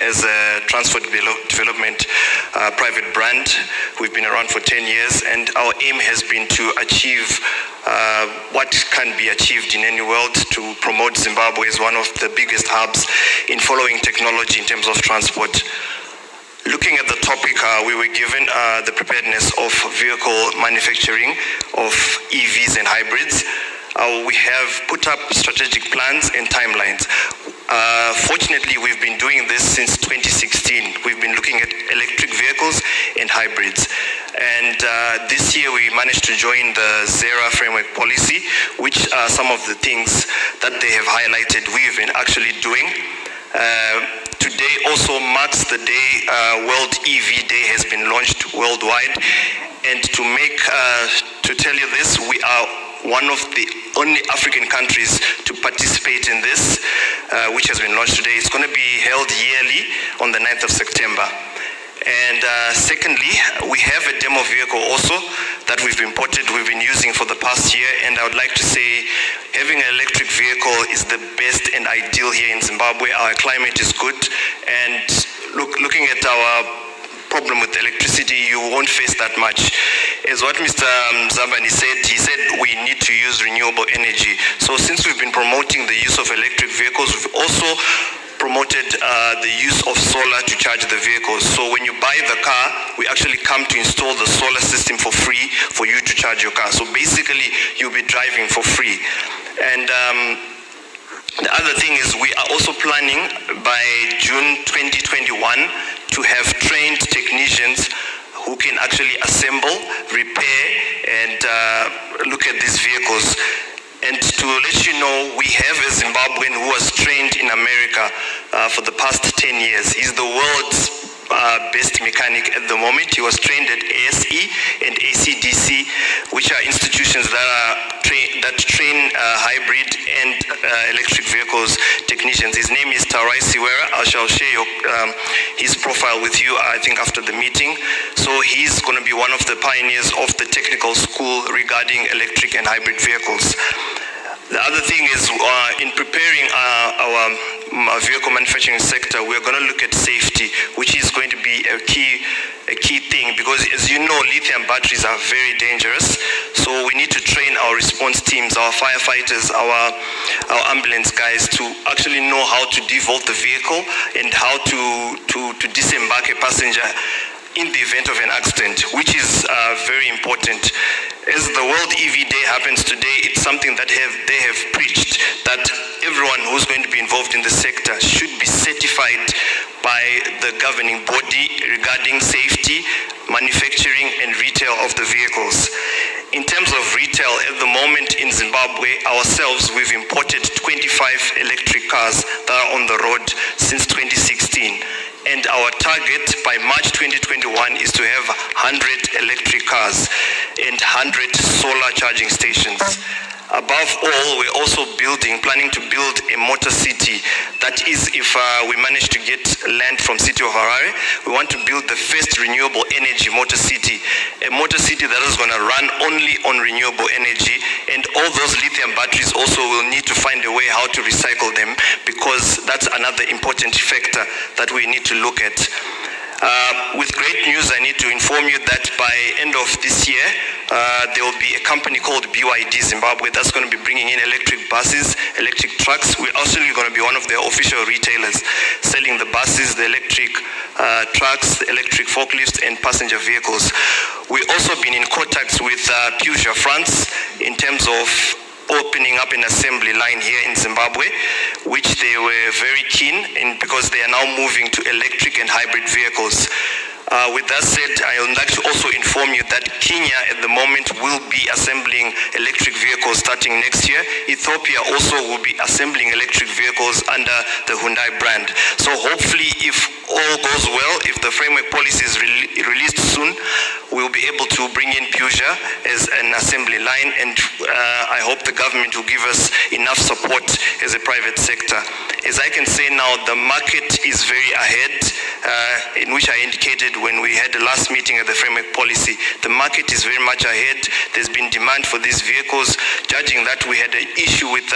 as a transport development private brand. We've been around for 10 years, and our aim has been to achieve what can be achieved in any world, to promote Zimbabwe as one of the biggest hubs in following technology in terms of transport. Looking at the topic, we were given the preparedness of vehicle manufacturing of EVs and hybrids. We have put up strategic plans and timelines. Fortunately, we've been doing this since 2016. We've been looking at electric vehicles and hybrids. And this year we managed to join the ZERA framework policy, which are some of the things that they have highlighted we've been actually doing. Today also marks the day World EV Day has been launched worldwide. And to tell you this, we are one of the only African countries to participate in this, which has been launched today. It's going to be held yearly on the 9th of September. And secondly, we have a demo vehicle also that we've been using for the past year, and I would like to say having an electric vehicle is the best and ideal here in Zimbabwe. Our climate is good, and looking at our problem with electricity, you won't face that much. As what Mr. Zambani said, he said we need to use renewable energy. So since we've been promoting the use of electric vehicles, we've also promoted the use of solar to charge the vehicles. So when you buy the car, we actually come to install the solar system for free for you to charge your car. So basically, you'll be driving for free. And the other thing is we are also planning by June 2021 to have trained technicians who can actually assemble, repair, and look at these vehicles. And to let you know, we have a Zimbabwean who was trained in America for the past 10 years. He's the world's best mechanic at the moment. He was trained at ASE and ACDC, which are institutions that train hybrid and electric vehicles technicians. His name is Tarai Siwera. I shall share his profile with you, I think, after the meeting. So he's going to be one of the pioneers of the technical school regarding electric and hybrid vehicles. The other thing is, in preparing our vehicle manufacturing sector, we're going to look at safety, which is going to be a key thing, because as you know, lithium batteries are very dangerous. So we need to train our response teams, our firefighters, our ambulance guys to actually know how to devolt the vehicle and how to disembark a passenger in the event of an accident, which is very important. As the World EV Day happens today, it's something that they have preached, that everyone who's going to be involved in the sector should be certified by the governing body regarding safety, manufacturing, and retail of the vehicles. In terms of retail, at the moment in Zimbabwe, ourselves, we've imported 25 electric cars that are on the road since 2016. And our target by March 2021 is to have 100 electric cars and 100 solar charging stations. Above all, we're also planning to build a motor city. That is, if we manage to get land from City of Harare, we want to build the first renewable energy motor city. A motor city that is going to run only on renewable energy, and all those lithium batteries also will need to find a way how to recycle them, because that's another important factor that we need to look at. With great news, I need to inform you that by end of this year, there will be a company called BYD Zimbabwe that's going to be bringing in electric buses, electric trucks. We're also going to be one of their official retailers, selling the buses, the electric trucks, the electric forklifts, and passenger vehicles. We've also been in contact with Peugeot France in terms of opening up an assembly line here in Zimbabwe, which they were very keen in, because they are now moving to electric and hybrid vehicles. With that said, I would like to also inform you that Kenya at the moment will be assembling electric vehicles starting next year. Ethiopia also will be assembling electric vehicles under the Hyundai brand. So hopefully, if all goes well, if the framework policy is released soon, we'll be able to bring in Peugeot as an assembly line, and I hope the government will give us enough support as a private sector. As I can say now, the market is very ahead, in which I indicated when we had the last meeting at the framework policy. The market is very much ahead. There's been demand for these vehicles. Judging that we had an issue with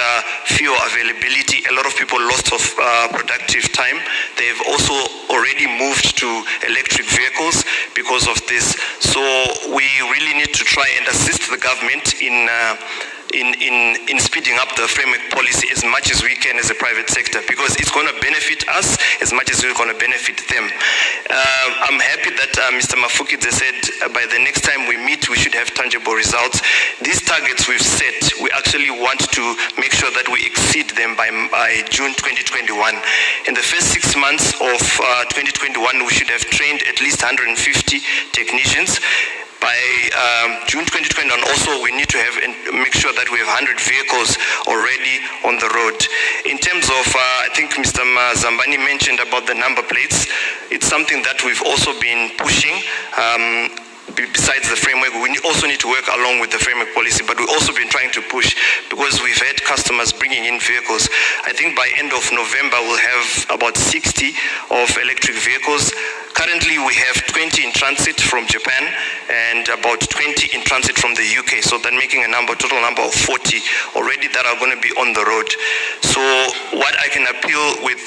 fuel availability, a lot of people lost of productive time. They've also already moved to electric vehicles because of this. So we really need to try and assist the government in speeding up the framework policy as much as we can as a private sector, because it's going to benefit us as much as we're going to benefit them. I'm happy that Mr. Mafukidze said by the next time we meet, we should have tangible results. These targets we've set, we actually want to make sure that we exceed them by June 2021. In the first 6 months of 2021, we should have trained at least 150 technicians. By June 2020, and also we need to have and make sure that we have 100 vehicles already on the road. In terms of, I think Mr. Zambani mentioned about the number plates. It's something that we've also been pushing. Besides the framework, we also need to work along with the framework policy, but we've also been trying to push because we've had customers bringing in vehicles. I think by end of November, we'll have about 60 of electric vehicles. Currently, we have 20 in transit from Japan and about 20 in transit from the UK. So that making a total number of 40 already that are going to be on the road. So what I can appeal with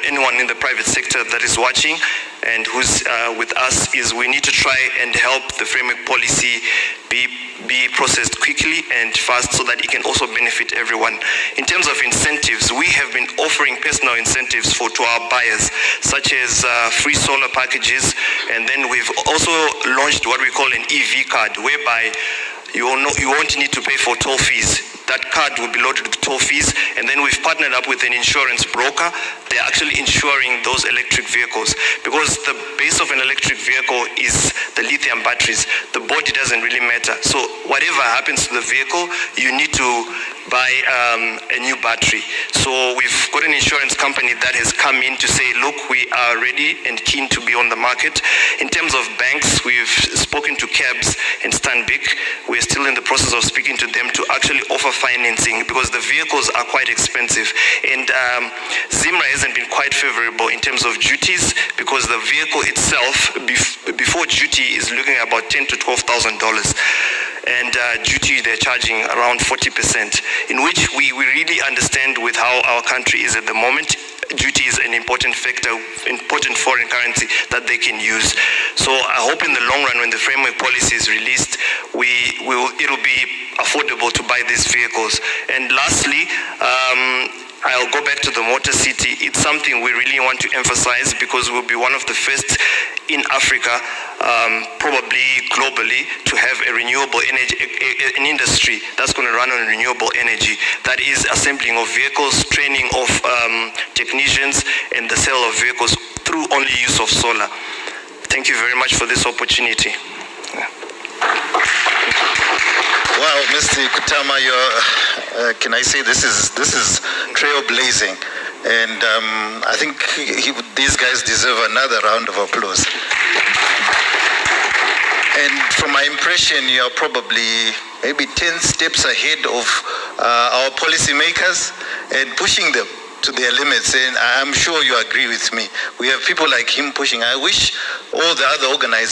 anyone in the private sector that is watching and who's with us is we need to try and help the framework policy be processed quickly and fast so that it can also benefit everyone. In terms of incentives, we have been offering personal incentives to our buyers, such as free solar packages, and then we've also launched what we call an EV card, whereby you won't need to pay for toll fees. That card will be loaded with toll fees, and then we've partnered up with an insurance broker. They're actually insuring those electric vehicles, because the base of an electric vehicle is the lithium batteries. The body doesn't really matter. So whatever happens to the vehicle, you need to buy a new battery. So we've got an insurance company that has come in to say, look, we are ready and keen to be on the market. In terms of banks, we've spoken to CABS and Stanbic. We're still in the process of speaking to them to actually offer financing, because the vehicles are quite expensive. And ZIMRA hasn't been quite favorable in terms of duties, because the vehicle itself, before duty, is looking at about $10,000 to $12,000. And duty, they're charging around 40%, in which we really understand with how our country is at the moment. Duty is an important factor, important foreign currency that they can use. So I hope in the long run, when the framework policy is released, it'll be affordable to buy these vehicles. And lastly, I'll go back to the Motor City. It's something we really want to emphasize, because we'll be one of the first in Africa, probably globally, to have a renewable energy, an industry that's going to run on renewable energy. That is assembling of vehicles, training of technicians, and the sale of vehicles through only use of solar. Thank you very much for this opportunity. Wow, Mr. Kutama, can I say this is trailblazing, and I think these guys deserve another round of applause. And from my impression, you're probably maybe 10 steps ahead of our policymakers and pushing them to their limits, and I'm sure you agree with me. We have people like him pushing. I wish all the other organizations